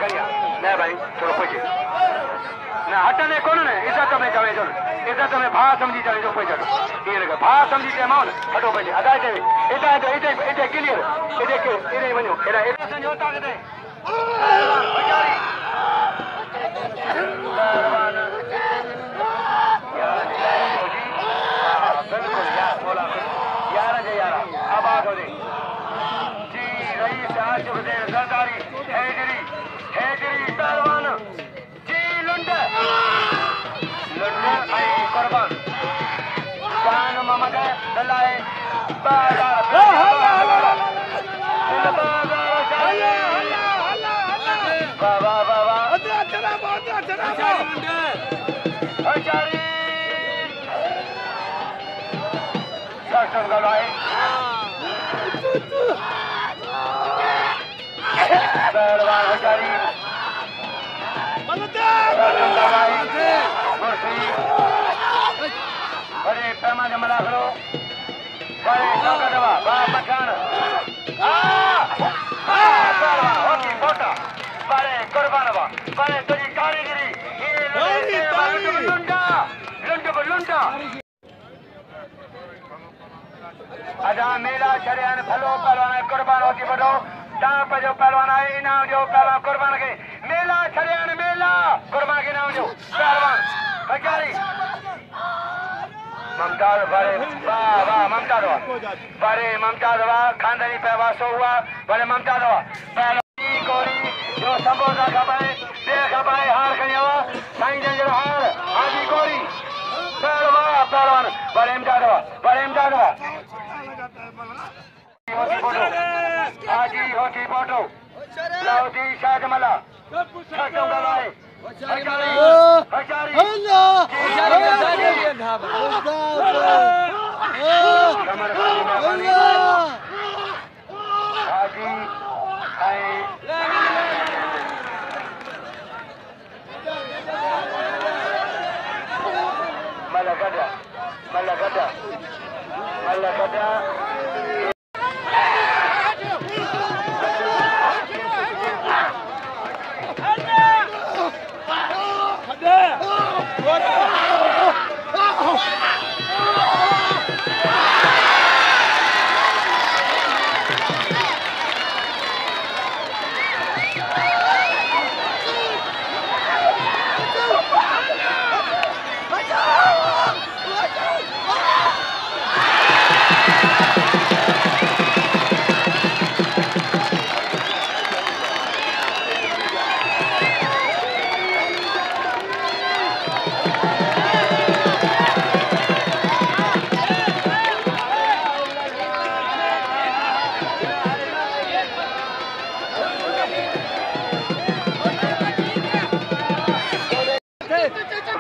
करिया ले भाई थोड़ा पैसे ना हटने कौन ने इज्जत में जावे जो इज्जत में भा समझी जावे जो पैसा ये लगा भा समझी के माउन हटो पैसे अदा दे इधर क्लियर इधर वणो एरा एरा समझौता के दे बेचारी बिल्कुल यार बोला यार अब आ गए जी रईस आसिफ हुसैन सरदारी हैदरी पहलवान जी लुंड आई कुर्बान जान मोहम्मद दलाए बाजार बड़े पैमाने मना करो बड़े दवा पठान होती मोटा बड़े कुर्बान बड़े तुझी कारीगिरी लुंडा अदा मेला छड़ियान भलो पहलवान कुर्बान होती बड़ो टाप जो पहलवान है इनाम जो पहलवान कुर्बान के मेला छड़ियान मेला कुर्बान के नाम जो पहलवान हजारी ममताज बड़े वाह ममताज खानदानी पैवा सो हुआ बड़े ममताज पहलवानी कोरी जो संबोधा खपाए देख खपाए हार खनिया साईं जन हार हाजी कोरी पहलवान बड़े इमदाद हाजी होती फोटो लाउदी शाहजमला खटम गवाए हजारी हाजी मलगदा Hey,